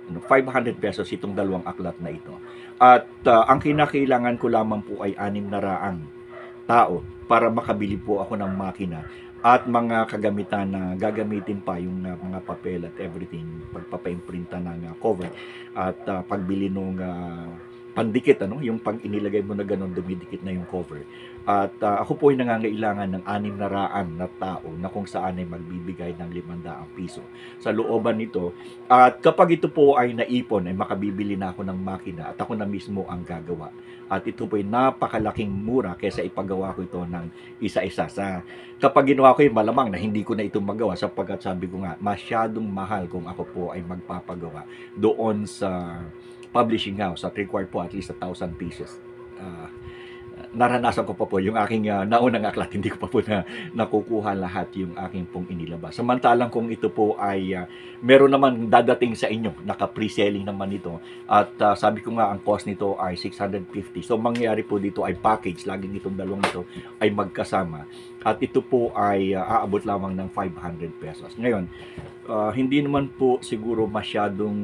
500 pesos itong dalawang aklat na ito. At ang kinakailangan ko lamang po ay 600 tao para makabili po ako ng makina at mga kagamitan na gagamitin pa yung mga papel at everything, pagpapa-imprinta ng cover at pagbili ng pandikit, yung pag inilagay mo na ganun, dumidikit na yung cover. At ako po ay nangangailangan ng 600 na tao na kung saan ay magbibigay ng 500 piso sa looban nito. At kapag ito po ay naipon, ay makabibili na ako ng makina at ako na mismo ang gagawa. At ito po ay napakalaking mura kaysa ipagawa ko ito ng isa-isa. Kapag ginawa ko yung malamang na hindi ko na ito magawa sapagkat sabi ko nga, masyadong mahal kung ako po ay magpapagawa doon sa publishing house at required po at least 1,000 pieces. Naranasan ko pa po yung aking naunang aklat, hindi ko pa po nakukuha lahat yung aking pong inilabas. Samantalang kung ito po ay meron naman dadating sa inyo, naka-pre-selling naman ito, at sabi ko nga ang cost nito ay 650. So mangyayari po dito ay package, laging itong dalawang ito ay magkasama. At ito po ay aabot lamang ng 500 pesos. Ngayon, hindi naman po siguro masyadong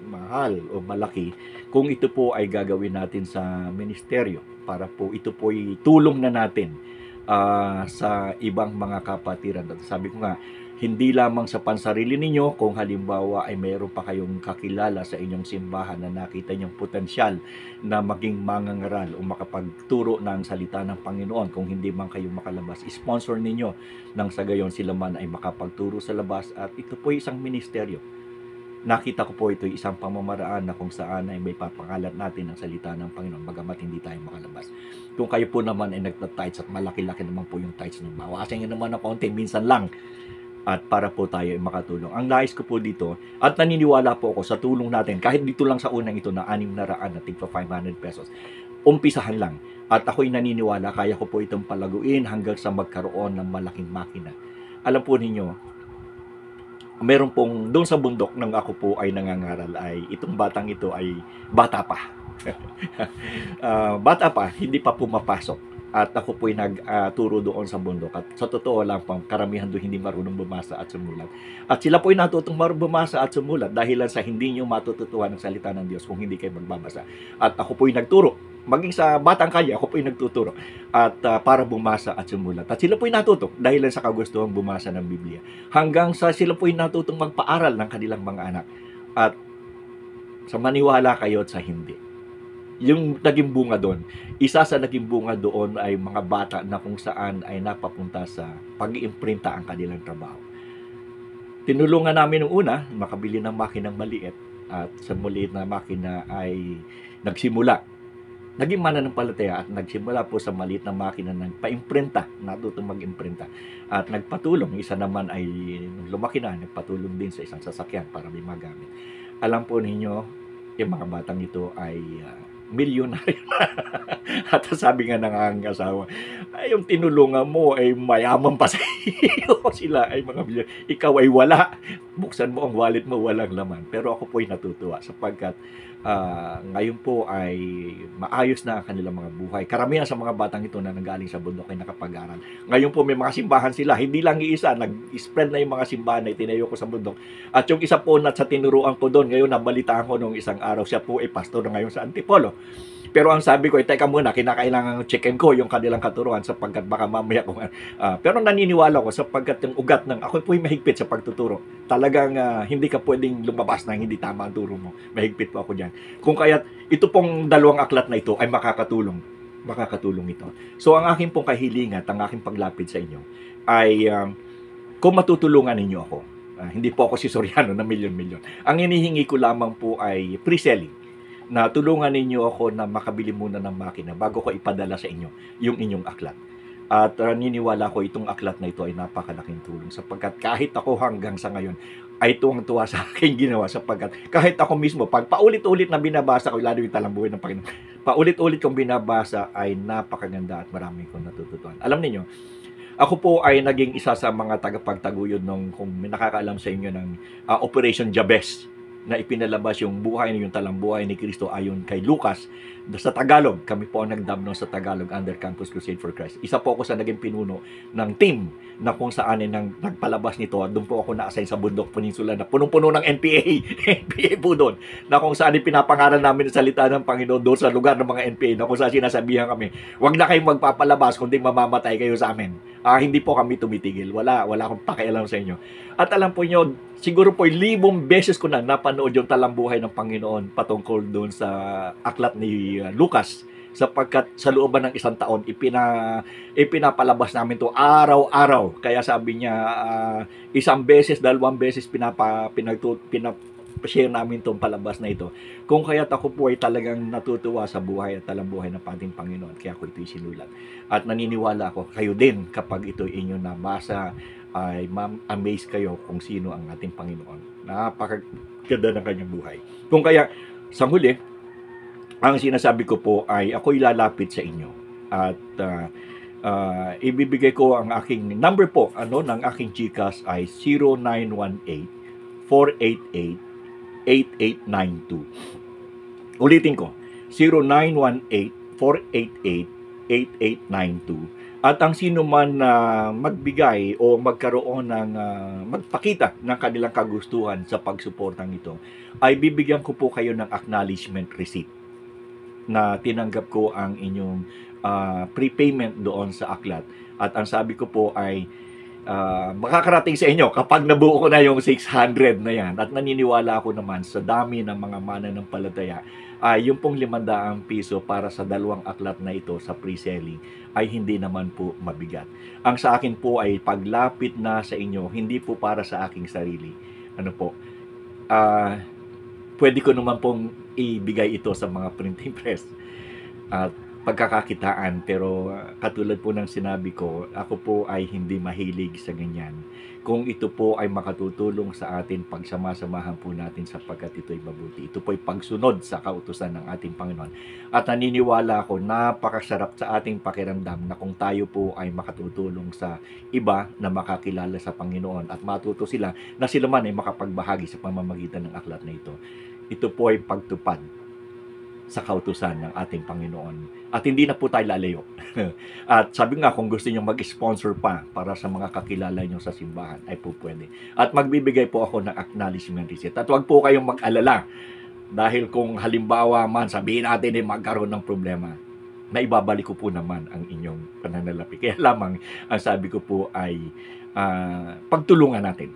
mahal o malaki kung ito po ay gagawin natin sa ministeryo para po ito po ay tulong na natin sa ibang mga kapatiran. At sabi ko nga, hindi lamang sa pansarili ninyo, kung halimbawa ay mayroon pa kayong kakilala sa inyong simbahan na nakita niyong potensyal na maging mangangaral o makapagturo ng salita ng Panginoon, kung hindi man kayo makalabas, sponsor ninyo nang sa gayon sila man ay makapagturo sa labas. At ito po ay isang ministeryo. Nakita ko po ito isang pamamaraan na kung saan ay may papangalat natin ang salita ng Panginoon bagamat hindi tayo makalabas. Kung kayo po naman ay nagta-tights at malaki-laki naman po yung tights ng bawasan nyo naman ng konti, minsan lang, at para po tayo ay makatulong. Ang nais ko po dito, at naniniwala po ako sa tulong natin, kahit dito lang sa unang ito na 600 na tigpa 500 pesos, umpisahan lang. At ako'y naniniwala, kaya ko po itong palaguin hanggang sa magkaroon ng malaking makina. Alam po ninyo, meron pong doon sa bundok nang ako po ay nangangaral ay itong batang ito ay bata pa. Bata pa, hindi pa pumapasok. At ako po ay nagturo doon sa bundok. At sa totoo lang, karamihan doon hindi marunong bumasa at sumulat. At sila po ay natutong bumasa at sumulat dahil sa hindi nyo matututuan ng salita ng Diyos kung hindi kayo magbabasa. At ako po ay nagturo. Maging sa batang kaya, ako po ay nagtuturo at para bumasa at sumulat. At sila po ay natuto dahil sa kagustuhan bumasa ng Biblia. Hanggang sa sila po ay natutong magpaaral ng kanilang mga anak. At sa maniwala kayo at sa hindi. Yung naging bunga doon, isa sa naging bunga doon ay mga bata na kung saan ay napapunta sa pag-iimprinta ang kanilang trabaho. Tinulungan namin nung una, makabili ng makinang maliit. At sa maliit na makina ay nagsimula. Naging mananampalataya at nagsimula po sa maliit na makina ng pa-imprinta, natutong mag-imprinta. At nagpatulong, isa naman ay lumaki na, nagpatulong din sa isang sasakyan para may magamit. Alam po ninyo, yung mga batang ito ay milyonaryo. At sabi nga ng aking asawa, ay yung tinulungan mo ay mayaman pa sa iyo. Sila ay mga milyon. Ikaw ay wala. Buksan mo ang wallet mo, walang laman. Pero ako po ay natutuwa sapagkat ngayon po ay maayos na ang kanilang mga buhay. Karamihan sa mga batang ito na nanggaling sa bundok ay nakapag-aral. Ngayon po may mga simbahan sila. Hindi lang iisa, nag-spread na yung mga simbahan na itinayo ko sa bundok. At yung isa po na sa tinuruan ko doon, ngayon nabalitaan ko nung isang araw, siya po ay pastor na ngayon sa Antipolo. Pero ang sabi ko, teka muna, kinakailangan check-in ko yung kanilang katuruan sapagkat baka mamaya kung pero naniniwala ko sapagkat yung ugat ng ako po ay mahigpit sa pagtuturo. Talagang hindi ka pwedeng lumabas na hindi tama ang turo mo. Mahigpit po ako diyan. Kung kaya't ito pong dalawang aklat na ito ay makakatulong ito. So ang aking pong kahilingan, ang aking paglapit sa inyo ay kung matutulungan ninyo ako. Hindi po ako si Soriano na milyon-milyon. Ang hinihingi ko lamang po ay pre-selling, na tulungan ninyo ako na makabili muna ng makina bago ko ipadala sa inyo yung inyong aklat. At naniniwala ko itong aklat na ito ay napakalaking tulong sapagkat kahit ako hanggang sa ngayon ay tuwang-tuwa sa aking ginawa sapagkat kahit ako mismo, pag paulit-ulit na binabasa ko, lalo yung talambuhin ng Panginoon, paulit-ulit kong binabasa ay napakaganda at marami kong natututuan. Alam niyo, ako po ay naging isa sa mga tagapagtaguyod nung kung may nakakaalam sa inyo ng Operation Jabez. na ipinalabas yung buhay, yung talambuhay ni Kristo ayon kay Lucas. Sa Tagalog, kami po ang nagdam sa Tagalog under Campus Crusade for Christ. Isa po ako sa naging pinuno ng team na kung saan nang nagpalabas nito. Doon po ako na-assign sa Bundok Peninsula na punong-puno ng NPA. NPA po doon. Na kung saan pinapangaral namin ang salita ng Panginoon doon sa lugar ng mga NPA na kung saan sinasabihan kami, wag na kayong magpapalabas kundi mamamatay kayo sa amin. Hindi po kami tumitigil. Wala akong pakialam sa inyo. At alam po nyo, siguro po 1,000 beses ko na napanood yung talambuhay ng Panginoon patungkol doon sa aklat ni Lucas, sapagkat sa looban ng isang taon ipinapalabas namin to araw-araw. Kaya sabi niya, isang beses, 2 beses share namin tong palabas na ito. Kung kaya't ako po ay talagang natutuwa sa buhay at talambuhay ng ating Panginoon, kaya ako ito'y sinulat. At naniniwala ako, kayo din kapag ito inyo nabasa ay amaze kayo kung sino ang ating Panginoon. Napakaganda ng kanyang buhay. Kung kaya, sa huli, ang sinasabi ko po ay ako'y lalapit sa inyo at ibibigay ko ang aking number po ng aking GCash ay 0918-488-8892. Ulitin ko, 0918-488-8892. At ang sino man na magbigay o magkaroon ng magpakita ng kanilang kagustuhan sa pagsuportang ito, ay bibigyan ko po kayo ng acknowledgement receipt na tinanggap ko ang inyong prepayment doon sa aklat. At ang sabi ko po ay makakarating sa inyo kapag nabuo ko na yung 600 na yan. At naniniwala ako naman sa dami ng mga mananampalataya yung pong 500 piso para sa 2 aklat na ito sa pre-selling ay hindi naman po mabigat. Ang sa akin po ay paglapit na sa inyo, hindi po para sa aking sarili. Pwede ko naman pong ibigay ito sa mga printing press at pagkakakitaan, pero katulad po ng sinabi ko, ako po ay hindi mahilig sa ganyan. Kung ito po ay makatutulong sa atin, pagsama-samahan po natin sapagkat ito ay mabuti. Ito po ay pagsunod sa kautusan ng ating Panginoon. At naniniwala ako, napakasarap sa ating pakiramdam na kung tayo po ay makatutulong sa iba na makakilala sa Panginoon at matuto sila na sila man ay makapagbahagi sa pamamagitan ng aklat na ito. Ito po ay pagtupad sa kautusan ng ating Panginoon. At hindi na po tayo lalayo. At sabi nga, kung gusto nyo mag-sponsor pa para sa mga kakilala nyo sa simbahan, ay po pwede. At magbibigay po ako ng acknowledgement receipt. At huwag po kayong mag-alala. Dahil kung halimbawa man, sabihin natin ay magkaroon ng problema, na ibabalik ko po naman ang inyong pananalapi. Kaya lamang, ang sabi ko po ay pagtulungan natin.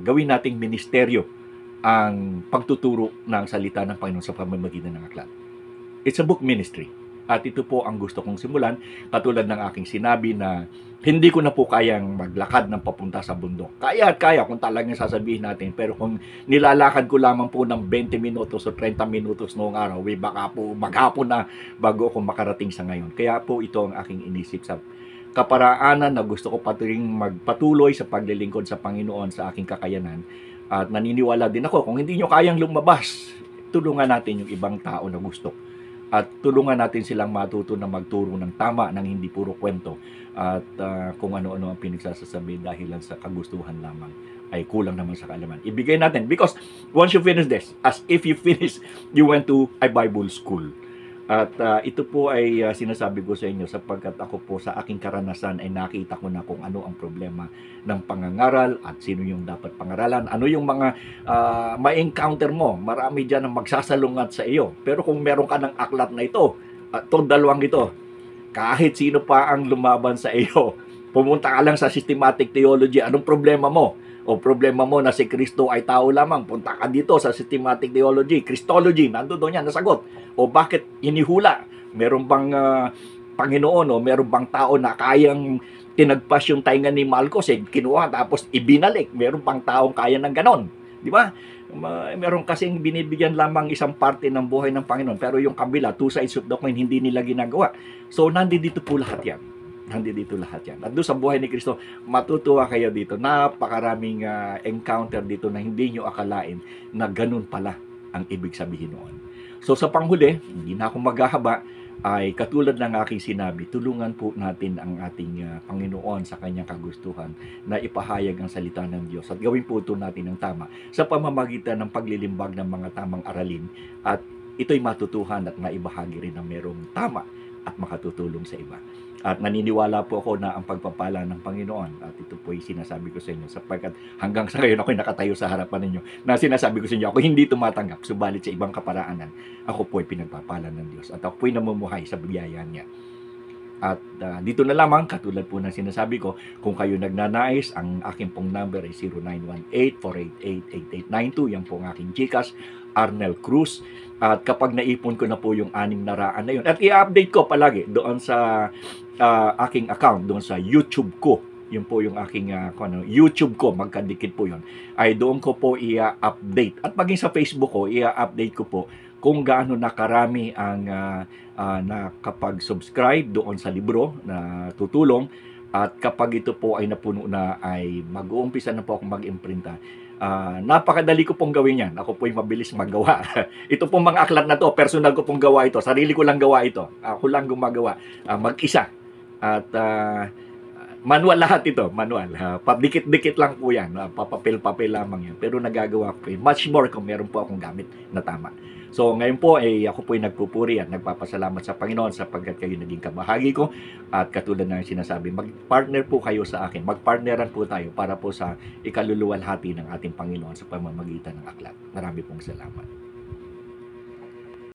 Gawin nating ministeryo ang pagtuturo ng salita ng Panginoon sa pamamagitan ng aklat. It's a book ministry. At ito po ang gusto kong simulan. Katulad ng aking sinabi na hindi ko na po kayang maglakad ng papunta sa bundok. Kaya kung talagang sasabihin natin. Pero kung nilalakad ko lamang po ng 20 minutos o 30 minutos noong araw, baka po maghapon na bago ako makarating sa ngayon. Kaya po ito ang aking inisip sa kaparaanan na gusto ko magpatuloy sa paglilingkod sa Panginoon sa aking kakayanan. At naniniwala din ako, kung hindi nyo kayang lumabas, tulungan natin yung ibang tao na gusto. At tulungan natin silang matuto na magturo ng tama, ng hindi puro kwento. At kung ano-ano ang pinagsasasabi dahil lang sa kagustuhan lamang, ay kulang naman sa kaalaman. Ibigay natin. Because once you finish this, as if you finish, you went to a Bible school. At ito po ay sinasabi ko sa inyo sapagkat ako po sa aking karanasan ay nakita ko na kung ano ang problema ng pangangaral at sino yung dapat pangaralan. Ano yung mga ma-encounter mo. Marami dyan ang magsasalungat sa iyo. Pero kung meron ka ng aklat na ito, itong 2 ito, kahit sino pa ang lumaban sa iyo, pumunta ka lang sa systematic theology, anong problema mo? O problema mo na si Kristo ay tao lamang, punta ka dito sa systematic theology, Christology, nandoon yan, nasagot. O bakit hinihula? Meron bang Panginoon o meron bang tao na kayang tinagpas yung tainga ni Malcos, kinuha tapos ibinalik? Meron bang taong kaya ng ganon? Di ba? Meron kasing binibigyan lamang isang parte ng buhay ng Panginoon, pero yung kabila, 2 sides of the coin, hindi nila ginagawa. So, nandito po lahat yan. Nandito lahat yan. At doon sa buhay ni Kristo, matutuwa kayo dito. Napakaraming encounter dito na hindi nyo akalain na ganun pala ang ibig sabihin noon. So sa panghuli, hindi na ako maghahaba, ay katulad ng aking sinabi, tulungan po natin ang ating Panginoon sa kanyang kagustuhan na ipahayag ang salita ng Diyos at gawin po ito natin ng tama sa pamamagitan ng paglilimbag ng mga tamang aralin at ito'y matutuhan at maibahagi rin na merong tama at makatutulong sa iba. At naniniwala po ako na ang pagpapala ng Panginoon, at ito po yung sinasabi ko sa inyo, sapagkat hanggang sa ngayon ako'y nakatayo sa harapan ninyo, na sinasabi ko sa inyo, ako hindi tumatanggap, subalit sa ibang kaparaanan, ako po ay pinagpapala ng Diyos, at ako po ay namumuhay sa biyaya niya. At dito na lamang, katulad po ng sinasabi ko, kung kayo nagnanais, ang aking pong number ay 0918-488-8892, yan po ang aking GCash, Arnel Cruz. At kapag naipon ko na po yung 6 na raan na yun, at i-update ko palagi doon sa aking account, doon sa YouTube ko, yun po yung aking YouTube ko, magkadikit po yun, ay doon ko po i-update. At maging sa Facebook ko, i-update ko po kung gaano nakarami ang nakapag-subscribe doon sa libro na tutulong. At kapag ito po ay napuno na, ay mag-uumpisa na po akong mag-imprinta. Napakadali ko pong gawin yan. Ako po ay mabilis magawa. Ito pong mga aklat na to, personal ko pong gawa ito. Sarili ko lang gawa ito. Ako lang gumagawa. Mag-isa. At manual lahat ito. Manual. Padikit-dikit lang po yan. Papapel-papel lamang yan. Pero nagagawa ko much more kung meron po akong gamit na tama. So ngayon po ay ako po ay nagpupuri at nagpapasalamat sa Panginoon sapagkat kayo naging kabahagi ko at katulad ng sinasabi, mag-partner po kayo sa akin, mag-partneran po tayo para po sa ikaluluwalhati ng ating Panginoon sa pamamagitan ng aklat. Marami pong salamat.